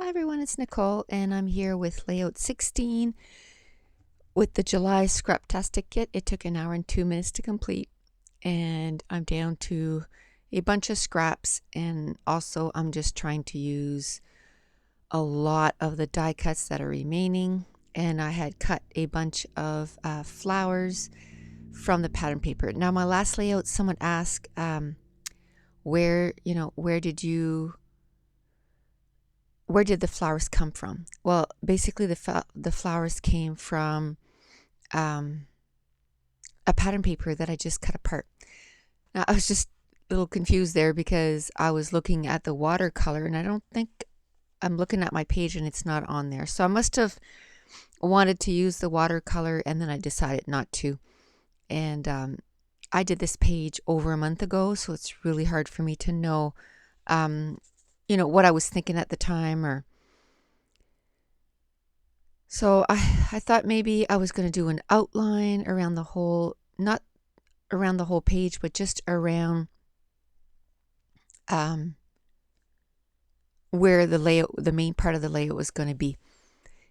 Hi everyone, it's Nicole and I'm here with layout 16 with the July Scraptastic kit. It took an hour and 2 minutes to complete and I'm down to a bunch of scraps, and also I'm just trying to use a lot of the die cuts that are remaining, and I had cut a bunch of flowers from the pattern paper. Now my last layout, someone asked where did the flowers come from? Well, basically the flowers came from a pattern paper that I just cut apart. Now I was just a little confused there because I was looking at the watercolor and I don't think I'm looking at my page and it's not on there. So I must have wanted to use the watercolor and then I decided not to. And I did this page over a month ago, so it's really hard for me to know what I was thinking at the time. Or so I thought maybe I was going to do an outline around the whole, not around the whole page, but just around where the main part of the layout was going to be.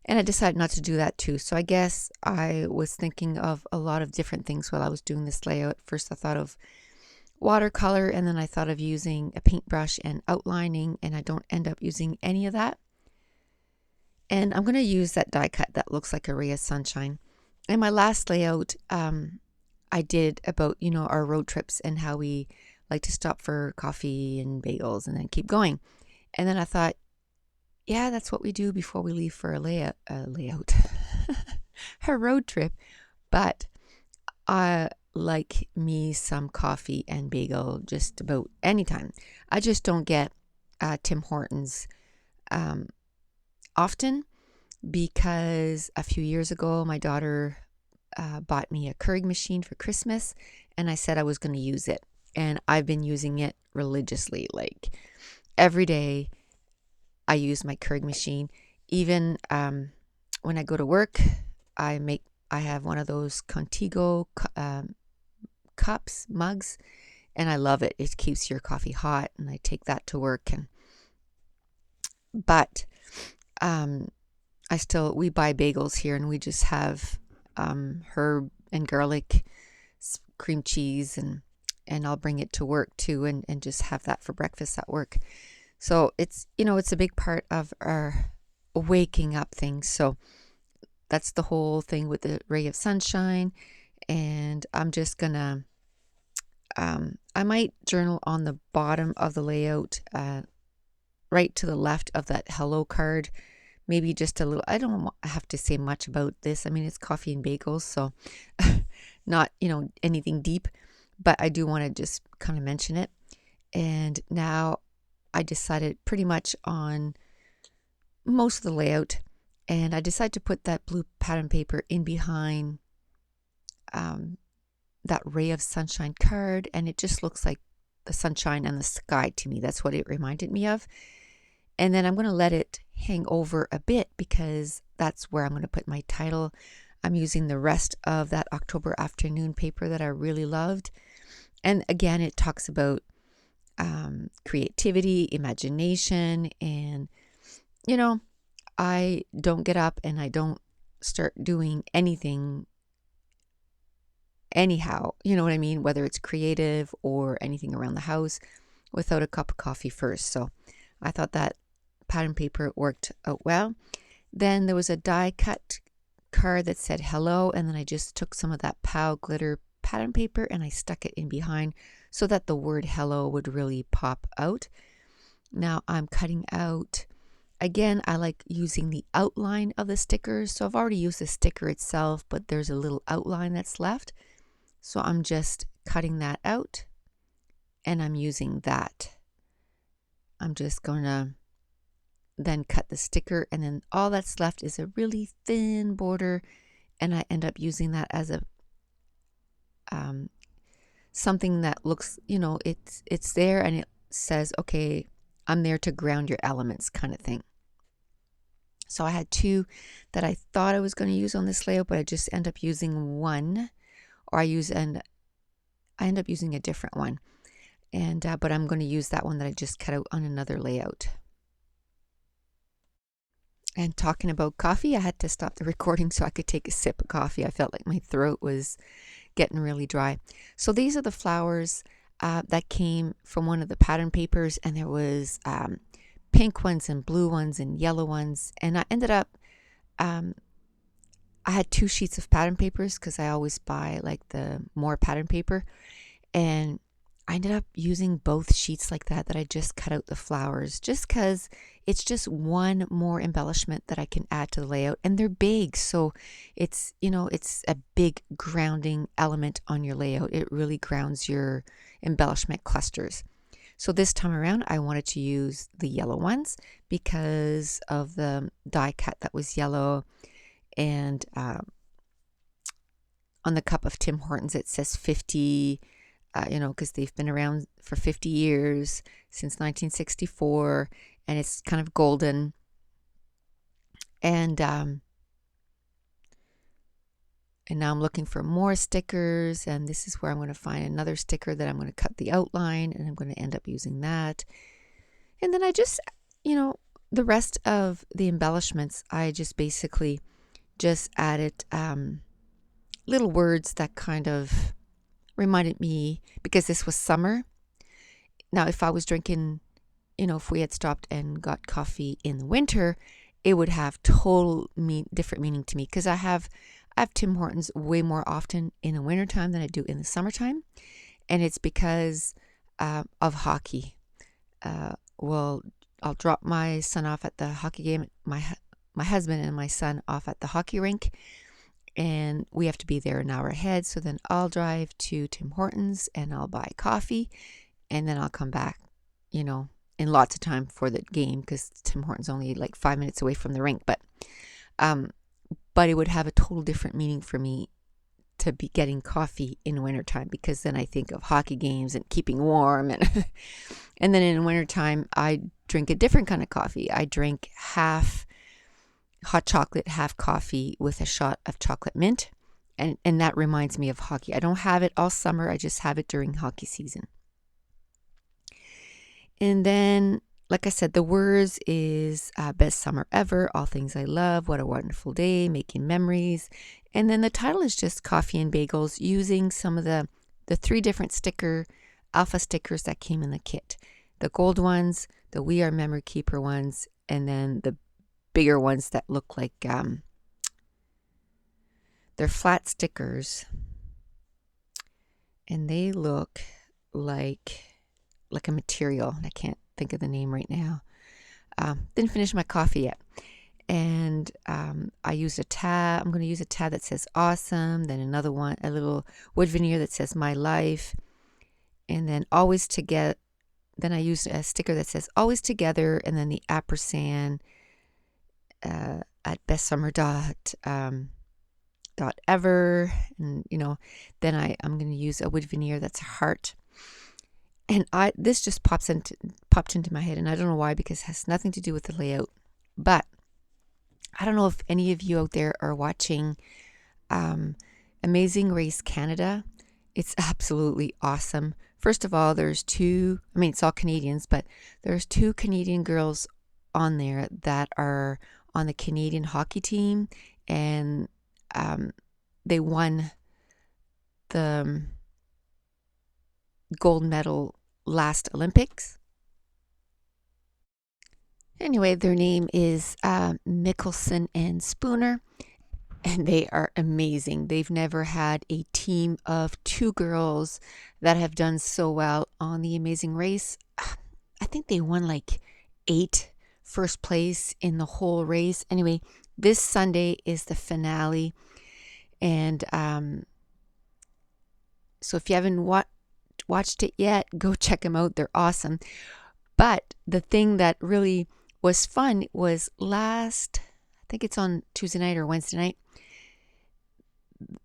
And I decided not to do that too. So I guess I was thinking of a lot of different things while I was doing this layout. First I thought of watercolor, and then I thought of using a paintbrush and outlining, and I don't end up using any of that. And I'm going to use that die cut that looks like a ray of sunshine. In my last layout, I did about, our road trips and how we like to stop for coffee and bagels and then keep going. And then I thought, yeah, that's what we do before we leave for a layout, a road trip. But I like me some coffee and bagel just about anytime. I just don't get Tim Hortons often, because a few years ago my daughter bought me a Keurig machine for Christmas, and I said I was going to use it, and I've been using it religiously. Like every day I use my Keurig machine. Even when I go to work, I have one of those Contigo mugs, and I love it. It keeps your coffee hot, and I take that to work. But we buy bagels here, and we just have herb and garlic cream cheese, and I'll bring it to work too, and just have that for breakfast at work. So it's a big part of our waking up thing. So that's the whole thing with the ray of sunshine. And I'm just gonna I might journal on the bottom of the layout, right to the left of that hello card. Maybe just a little. I don't have to say much about this. I mean, it's coffee and bagels, so not anything deep, but I do want to just kind of mention it. And now I decided pretty much on most of the layout, and I decided to put that blue pattern paper in behind that ray of sunshine card, and it just looks like the sunshine and the sky to me. That's what it reminded me of. And then I'm going to let it hang over a bit, because that's where I'm going to put my title. I'm using the rest of that October afternoon paper that I really loved. And again, it talks about creativity, imagination, and I don't get up and I don't start doing anything anyhow, you know what I mean, whether it's creative or anything around the house, without a cup of coffee first. So I thought that pattern paper worked out well. Then there was a die cut card that said hello, and then I just took some of that POW glitter pattern paper and I stuck it in behind so that the word hello would really pop out. Now I'm cutting out, again, I like using the outline of the stickers. So I've already used the sticker itself, but there's a little outline that's left. So I'm just cutting that out, and I'm using that. I'm just going to then cut the sticker, and then all that's left is a really thin border, and I end up using that as a something that looks, it's there, and it says, okay, I'm there to ground your elements, kind of thing. So I had two that I thought I was going to use on this layout, but I just end up using one, or I end up using a different one. And but I'm going to use that one that I just cut out on another layout. And talking about coffee, I had to stop the recording so I could take a sip of coffee. I felt like my throat was getting really dry. So these are the flowers that came from one of the pattern papers, and there was pink ones and blue ones and yellow ones. And I ended up, I had 2 sheets of pattern papers because I always buy like the more pattern paper. And I ended up using both sheets like that I just cut out the flowers just because it's just one more embellishment that I can add to the layout, and they're big, so it's, it's a big grounding element on your layout. It really grounds your embellishment clusters. So this time around I wanted to use the yellow ones because of the die cut that was yellow, and on the cup of Tim Hortons it says 50, because they've been around for 50 years, since 1964, and it's kind of golden. And now I'm looking for more stickers, and this is where I'm going to find another sticker that I'm going to cut the outline, and I'm going to end up using that. And then I just, the rest of the embellishments, I just basically just added little words that kind of reminded me, because this was summer. Now, if I was drinking, if we had stopped and got coffee in the winter, it would have different meaning to me, because I have Tim Hortons way more often in the wintertime than I do in the summertime. And it's because of hockey. Well, I'll drop my son off at the hockey game, my husband and my son off at the hockey rink, and we have to be there an hour ahead. So then I'll drive to Tim Hortons and I'll buy coffee, and then I'll come back, in lots of time for the game, because Tim Hortons only like 5 minutes away from the rink. But it would have a total different meaning for me to be getting coffee in wintertime, because then I think of hockey games and keeping warm, and and then in wintertime I drink a different kind of coffee. I drink half hot chocolate, half coffee with a shot of chocolate mint, and that reminds me of hockey. I don't have it all summer, I just have it during hockey season. And then, like I said, the words is best summer ever, all things I love, what a wonderful day, making memories. And then the title is just coffee and bagels, using some of the 3 different alpha stickers that came in the kit. The gold ones, the We Are Memory Keeper ones, and then the bigger ones that look like they're flat stickers, and they look like a material. I can't think of the name right now. Didn't finish my coffee yet. And I used a tab. I'm going to use a tab that says awesome, then another one, a little wood veneer that says my life, and then always together. Then I used a sticker that says always together, and then the ampersand at bestsummer.ever, and then I'm going to use a wood veneer that's a heart. And this just popped into my head, and I don't know why, because it has nothing to do with the layout. But I don't know if any of you out there are watching Amazing Race Canada. It's absolutely awesome. First of all, there's 2, it's all Canadians, but there's 2 Canadian girls on there that are on the Canadian hockey team, and they won the gold medal last Olympics. Anyway, their name is Mickelson and Spooner, and they are amazing. They've never had a team of 2 girls that have done so well on the Amazing Race. I think they won like 8 first place in the whole race. Anyway, this Sunday is the finale, and so if you haven't watched it yet, go check them out. They're awesome. But the thing that really was fun was I think it's on Tuesday night or Wednesday night,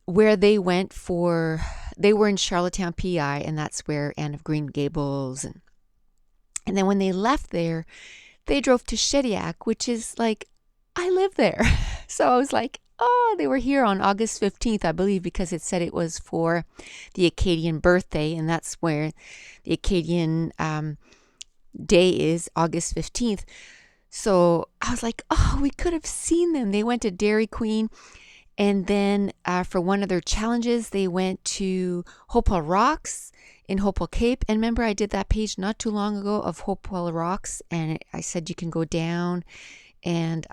where they were in Charlottetown, PI, and that's where Anne of Green Gables, and then when they left there, they drove to Shediac, which is like, I live there. So I was like, oh, they were here on August 15th, I believe, because it said it was for the Acadian birthday, and that's where the Acadian day is, August 15th. So I was like, oh, we could have seen them. They went to Dairy Queen. And then for one of their challenges, they went to Hopewell Rocks in Hopewell Cape. And remember, I did that page not too long ago of Hopewell Rocks. And I said you can go down and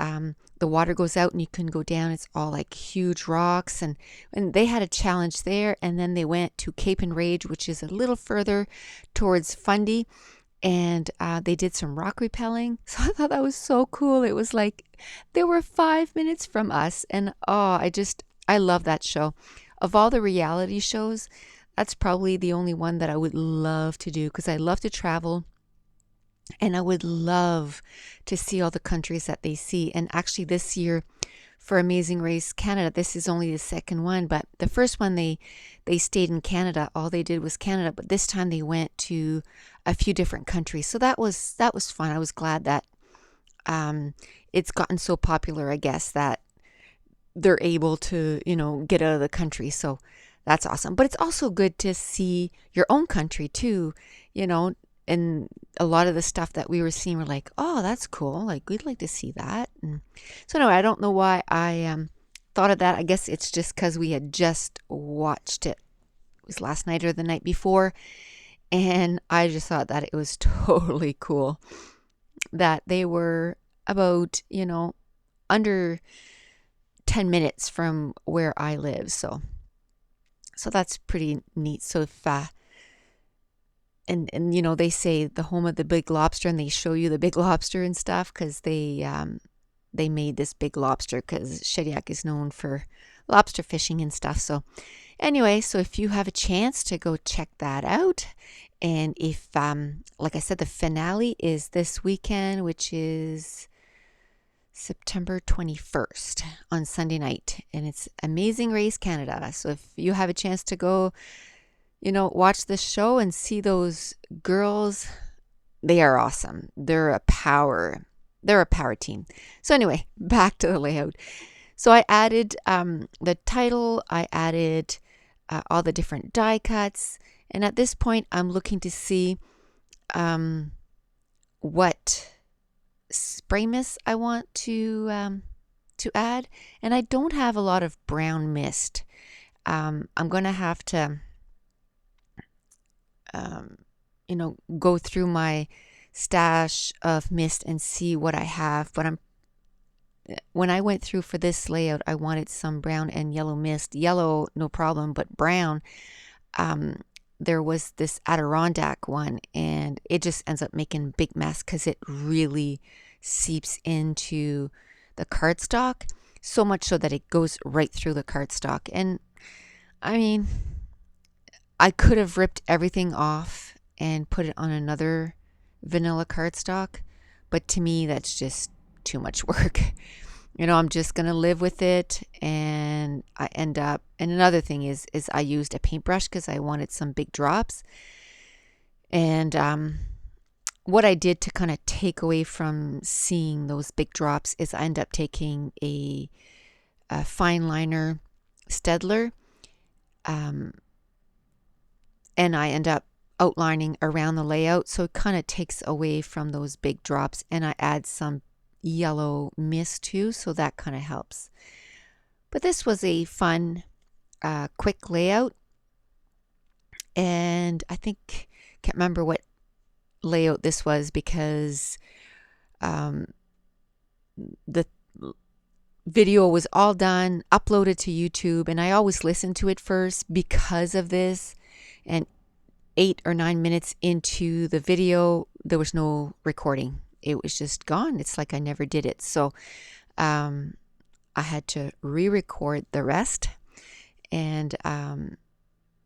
the water goes out and you can go down. It's all like huge rocks. And they had a challenge there. And then they went to Cape and Rage, which is a little further towards Fundy. And they did some rock rappelling. So I thought that was so cool. It was like they were 5 minutes from us. And oh, I love that show. Of all the reality shows, that's probably the only one that I would love to do because I love to travel. And I would love to see all the countries that they see. And actually this year for Amazing Race Canada, this is only the second one, but the first one they stayed in Canada. All they did was Canada, but this time they went to a few different countries. So that was fun. I was glad that it's gotten so popular, I guess, that they're able to, get out of the country. So that's awesome. But it's also good to see your own country too, and a lot of the stuff that we were seeing were like, oh, that's cool. Like, we'd like to see that. And so anyway, I don't know why I thought of that. I guess it's just because we had just watched it. It was last night or the night before. And I just thought that it was totally cool that they were about, under 10 minutes from where I live. So that's pretty neat. So if and they say the home of the big lobster, and they show you the big lobster and stuff because they made this big lobster because Shediac is known for lobster fishing and stuff. So anyway, so if you have a chance to go check that out, and if like I said, the finale is this weekend, which is September 21st on Sunday night, and it's Amazing Race Canada. So if you have a chance to go watch this show and see those girls, they are awesome. They're a power team. So anyway, back to the layout. So I added the title, I added all the different die cuts, and at this point I'm looking to see what spray mist I want to add, and I don't have a lot of brown mist. I'm gonna have to go through my stash of mist and see what I have. But when I went through for this layout, I wanted some brown and yellow mist. Yellow, no problem, but brown, there was this Adirondack one, and it just ends up making a big mess because it really seeps into the cardstock, so much so that it goes right through the cardstock. And I mean, I could have ripped everything off and put it on another vanilla cardstock, but to me that's just too much work. I'm just gonna live with it, and I end up. And another thing is I used a paintbrush because I wanted some big drops. And what I did to kind of take away from seeing those big drops is I end up taking a fine liner Stedler. And I end up outlining around the layout, so it kind of takes away from those big drops, and I add some yellow mist too, so that kind of helps. But this was a fun quick layout, and I can't remember what layout this was because the video was all done, uploaded to YouTube, and I always listen to it first because of this. And 8 or 9 minutes into the video, there was no recording. It was just gone. It's like I never did it. So I had to re-record the rest. And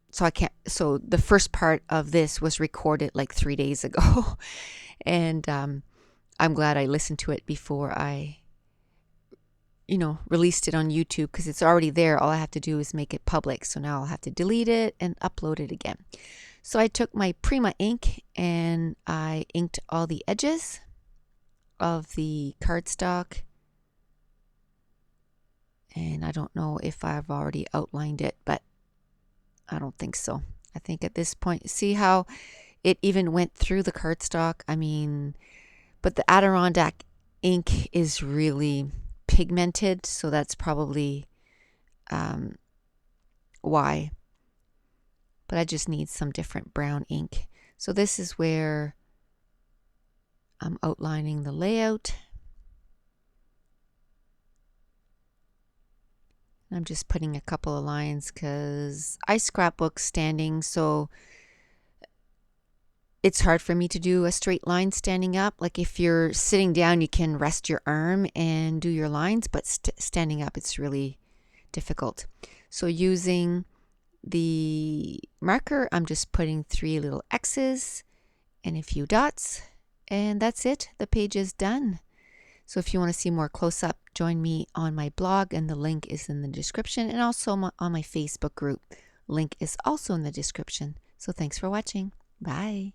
so the first part of this was recorded like 3 days ago. And I'm glad I listened to it before I released it on YouTube, because it's already there. All I have to do is make it public. So now I'll have to delete it and upload it again. So I took my Prima ink and I inked all the edges of the cardstock. And I don't know if I've already outlined it, but I don't think so. I think at this point, see how it even went through the cardstock? I mean, but the Adirondack ink is really pigmented, so that's probably why. But I just need some different brown ink. So this is where I'm outlining the layout. I'm just putting a couple of lines because I scrapbook standing, so it's hard for me to do a straight line standing up. Like if you're sitting down, you can rest your arm and do your lines, but standing up, it's really difficult. So using the marker, I'm just putting 3 little X's and a few dots, and that's it. The page is done. So if you want to see more close-up, join me on my blog, and the link is in the description, and also on my Facebook group. Link is also in the description. So thanks for watching. Bye.